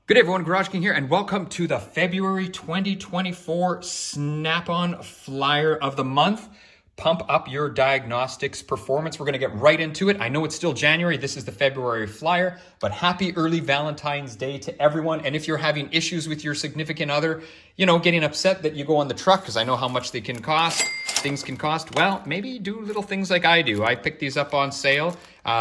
Good day, everyone, GarageKing here, and welcome to the February 2024 Snap-on Flyer of the Month. Pump up your diagnostics performance. We're going to get right into it. I know it's still January. This is the February Flyer, but happy early Valentine's Day to everyone. And if you're having issues with your significant other, getting upset that you go on the truck, because I know how much things can cost, well, maybe do little things like I do. I picked these up on sale.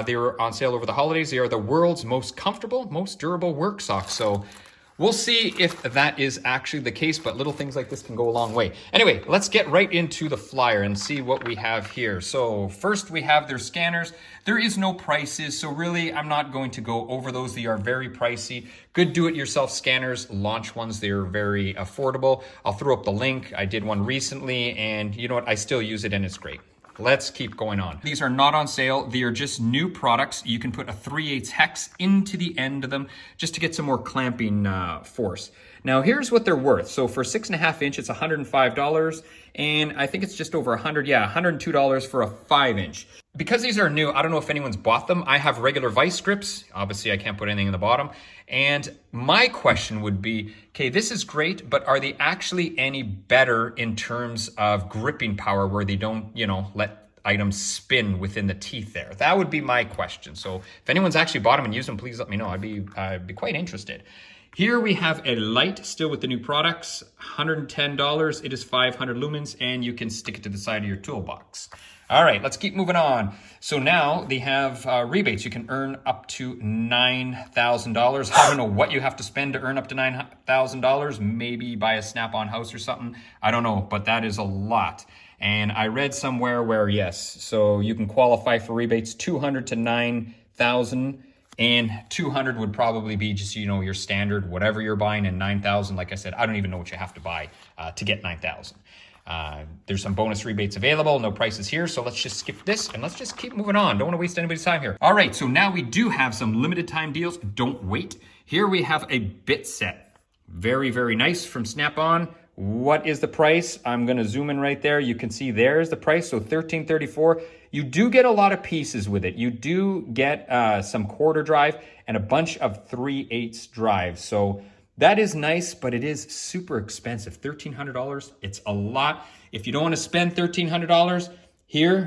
They were on sale over the holidays. They are the world's most comfortable, most durable work socks. So we'll see if that is actually the case, but little things like this can go a long way. Anyway, let's get right into the Flyer and see what we have here. So first we have their scanners. There is no prices, so really I'm not going to go over those. They are very pricey. Good do-it-yourself scanners, launch ones. They're very affordable. I'll throw up the link. I did one recently, and you know what? I still use it, and it's great. Let's keep going on. These are not on sale. They are just new products. You can put a 3/8 hex into the end of them just to get some more clamping force. Now here's what they're worth. So for 6.5 inch, it's $105. And I think it's just over $102 for a 5-inch. Because these are new, I don't know if anyone's bought them. I have regular vice grips. Obviously I can't put anything in the bottom. And my question would be, okay, this is great, but are they actually any better in terms of gripping power where they don't, let items spin within the teeth there? That would be my question. So if anyone's actually bought them and used them, please let me know. I'd be quite interested. Here we have a light, still with the new products, $110. It is 500 lumens, and you can stick it to the side of your toolbox. All right, let's keep moving on. So now they have rebates. You can earn up to $9,000. I don't know what you have to spend to earn up to $9,000. Maybe buy a Snap-on house or something. I don't know, but that is a lot. And I read somewhere where, yes, so you can qualify for rebates, $200 to $9,000. And 200 would probably be just, your standard, whatever you're buying. And 9,000, like I said, I don't even know what you have to buy to get 9,000. There's some bonus rebates available, no prices here. So let's just skip this and let's just keep moving on. Don't want to waste anybody's time here. All right, so now we do have some limited time deals. Don't wait. Here we have a bit set. Very, very nice from Snap-on. What is the price? I'm going to zoom in right there. You can see there's the price. So $13.34. You do get a lot of pieces with it. You do get some quarter drive and a bunch of 3/8 drives. So that is nice, but it is super expensive. $1,300. It's a lot. If you don't want to spend $1,300,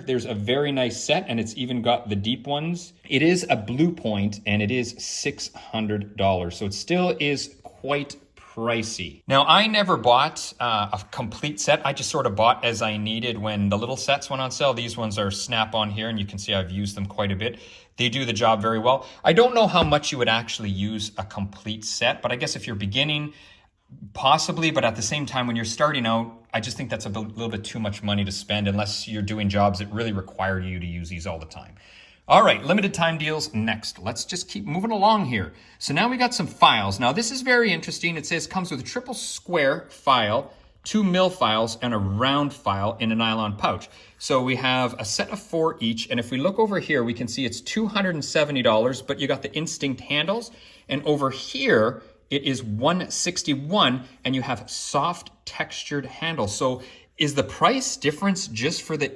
there's a very nice set, and it's even got the deep ones. It is a Blue Point, and it is $600. So it still is quite pricey. Now, I never bought a complete set. I just sort of bought as I needed when the little sets went on sale. These ones are Snap-on here, and you can see I've used them quite a bit. They do the job very well. I don't know how much you would actually use a complete set, but I guess if you're beginning, possibly, but at the same time, when you're starting out, I just think that's a little bit too much money to spend unless you're doing jobs that really require you to use these all the time. All right, limited time deals next. Let's just keep moving along here. So now we got some files. Now this is very interesting. It says comes with a triple square file, 2 mil files, and a round file in a nylon pouch. So we have a set of 4 each. And if we look over here, we can see it's $270, but you got the Instinct handles. And over here, it is $161, and you have soft textured handles. So is the price difference just for the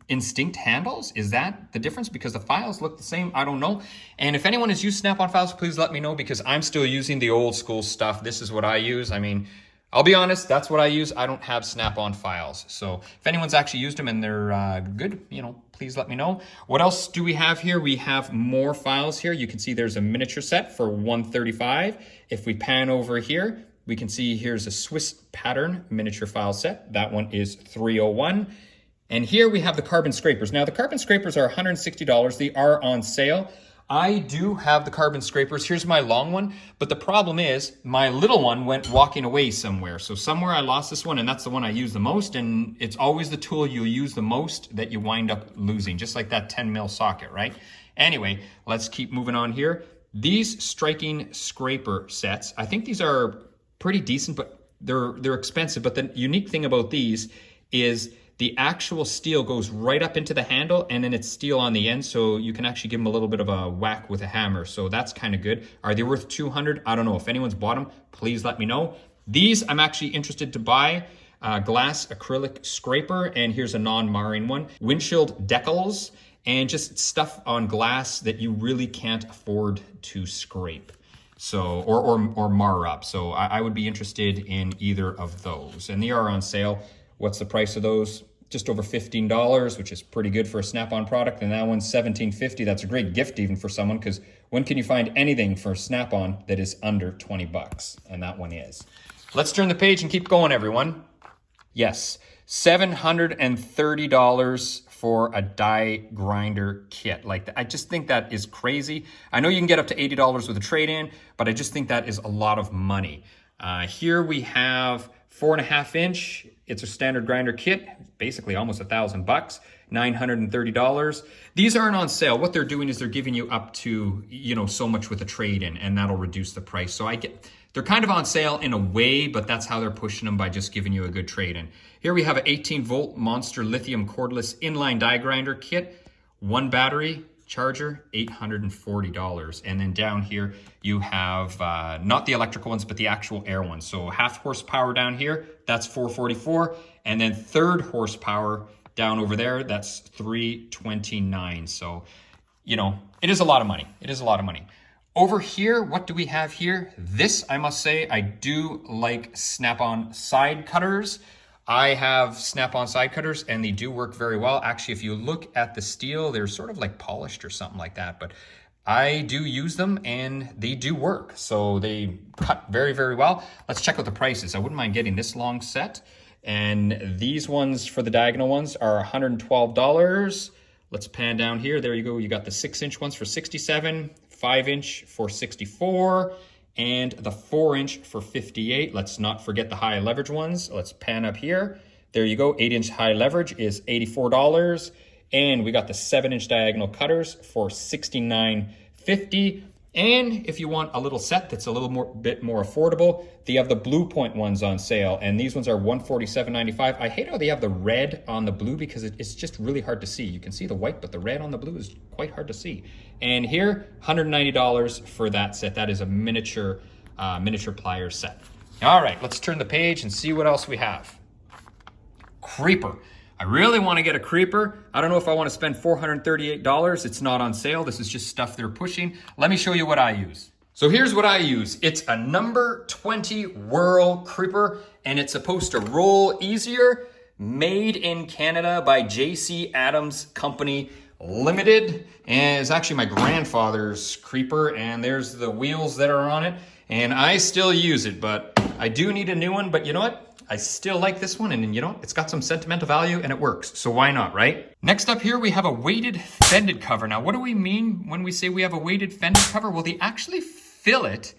Instinct handles? Is that the difference? Because the files look the same. I don't know. And if anyone has used Snap-on files, please let me know, because I'm still using the old school stuff. This is what I use. I mean, I'll be honest, that's what I use. I don't have Snap-on files. So if anyone's actually used them and they're good, please let me know. What else do we have here? We have more files here. You can see there's a miniature set for $135. If we pan over here, we can see here's a Swiss pattern miniature file set. That one is $301. And here we have the carbon scrapers. Now the carbon scrapers are $160. They are on sale. I do have the carbon scrapers. Here's my long one, but the problem is my little one went walking away somewhere. So somewhere I lost this one, and that's the one I use the most. And it's always the tool you use the most that you wind up losing, just like that 10 mil socket, right? Anyway, let's keep moving on here. These striking scraper sets, I think these are pretty decent, but they're expensive. But the unique thing about these is the actual steel goes right up into the handle, and then it's steel on the end, so you can actually give them a little bit of a whack with a hammer. So that's kind of good. Are they worth $200? I don't know. If anyone's bought them, please let me know. These I'm actually interested to buy. Glass acrylic scraper, and here's a non-marring one. Windshield decals, and just stuff on glass that you really can't afford to scrape. So, or mar up. So I would be interested in either of those. And they are on sale. What's the price of those? Just over $15, which is pretty good for a Snap-on product. And that one's $17.50. That's a great gift even for someone, because when can you find anything for Snap-on that is under 20 bucks? And that one is. Let's turn the page and keep going, everyone. Yes, $730 for a die grinder kit. Like, I just think that is crazy. I know you can get up to $80 with a trade-in, but I just think that is a lot of money. Here we have 4.5 inch. It's a standard grinder kit, basically almost $1,000, $930. These aren't on sale. What they're doing is they're giving you up to, so much with a trade-in, and that'll reduce the price. So they're kind of on sale in a way, but that's how they're pushing them, by just giving you a good trade-in. Here we have an 18-volt Monster lithium cordless inline die grinder kit, 1 battery, charger, $840. And then down here you have not the electrical ones, but the actual air ones. So 0.5 horsepower down here, that's $444, and then 3rd horsepower down over there, that's $329. So, it is a lot of money. It is a lot of money. Over here, what do we have here? This, I must say, I do like Snap-on side cutters. I have Snap-on side cutters, and they do work very well. Actually, if you look at the steel, they're sort of like polished or something like that, but I do use them and they do work. So they cut very, very well. Let's check out the prices. I wouldn't mind getting this long set. And these ones for the diagonal ones are $112. Let's pan down here. There you go. You got the 6-inch ones for $67, 5-inch for $64, and the 4-inch for $58. Let's not forget the high leverage ones. Let's pan up here. There you go. 8-inch high leverage is $84. And we got the 7-inch diagonal cutters for $69.50. And if you want a little set that's a little bit more affordable, they have the Blue Point ones on sale. And these ones are $147.95. I hate how they have the red on the blue, because it's just really hard to see. You can see the white, but the red on the blue is quite hard to see. And here, $190 for that set. That is a miniature pliers set. All right, let's turn the page and see what else we have. Creeper. I really want to get a creeper. I don't know if I want to spend $438. It's not on sale. This is just stuff they're pushing. Let me show you what I use. So here's what I use. It's a number 20 whirl creeper, and it's supposed to roll easier. Made in Canada by JC Adams Company Limited. And it's actually my grandfather's creeper, and there's the wheels that are on it. And I still use it, but I do need a new one. But you know what? I still like this one, and it's got some sentimental value and it works. So why not, right? Next up here, we have a weighted fended cover. Now, what do we mean when we say we have a weighted fended cover? Well, they actually fill it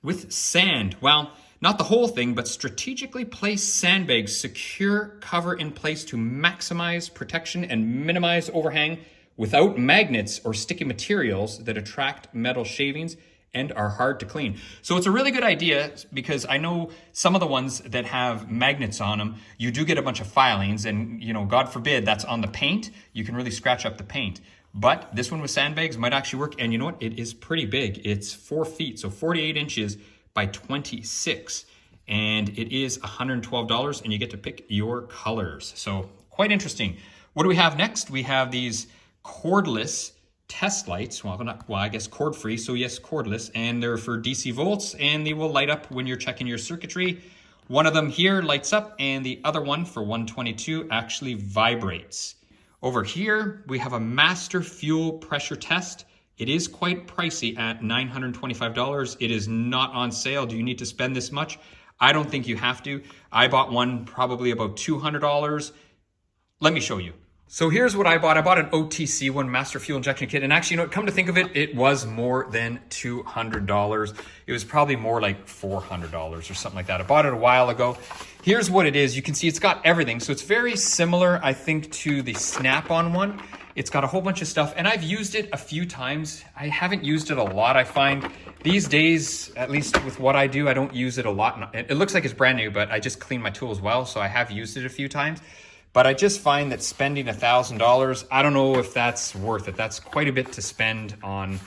with sand. Well, not the whole thing, but strategically place sandbags secure cover in place to maximize protection and minimize overhang without magnets or sticky materials that attract metal shavings and are hard to clean. So it's a really good idea, because I know some of the ones that have magnets on them, you do get a bunch of filings, and God forbid that's on the paint. You can really scratch up the paint. But this one with sandbags might actually work. And you know what? It is pretty big. It's 4 feet, so 48 inches by 26. And it is $112, and you get to pick your colors. So quite interesting. What do we have next? We have these cordless test lights. Well, I guess cord-free, so yes, cordless, and they're for DC volts, and they will light up when you're checking your circuitry. One of them here lights up, and the other one for 122 actually vibrates. Over here, we have a master fuel pressure test. It is quite pricey at $925. It is not on sale. Do you need to spend this much? I don't think you have to. I bought one probably about $200. Let me show you. So here's what I bought. I bought an OTC one, Master Fuel Injection Kit. And actually, come to think of it, it was more than $200. It was probably more like $400 or something like that. I bought it a while ago. Here's what it is. You can see it's got everything. So it's very similar, I think, to the Snap-on one. It's got a whole bunch of stuff, and I've used it a few times. I haven't used it a lot. I find these days, at least with what I do, I don't use it a lot. It looks like it's brand new, but I just clean my tools well, so I have used it a few times. But I just find that spending $1,000, I don't know if that's worth it. That's quite a bit to spend on,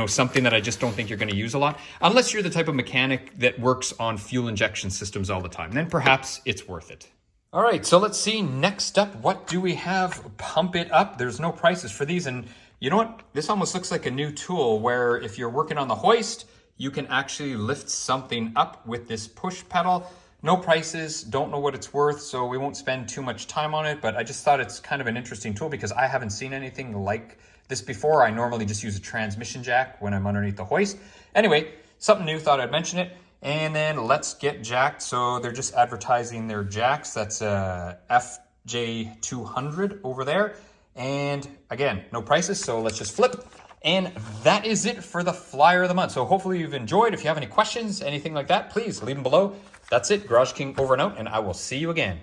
something that I just don't think you're going to use a lot. Unless you're the type of mechanic that works on fuel injection systems all the time. Then perhaps it's worth it. All right, so let's see. Next up, what do we have? Pump it up. There's no prices for these. And you know what? This almost looks like a new tool where if you're working on the hoist, you can actually lift something up with this push pedal. No prices, don't know what it's worth, so we won't spend too much time on it, but I just thought it's kind of an interesting tool because I haven't seen anything like this before. I normally just use a transmission jack when I'm underneath the hoist. Anyway, something new, thought I'd mention it. And then let's get jacked. So they're just advertising their jacks. That's a FJ200 over there. And again, no prices, so let's just flip. And that is it for the flyer of the month. So hopefully you've enjoyed. If you have any questions, anything like that, please leave them below. That's it, GarageKing over and out, and I will see you again.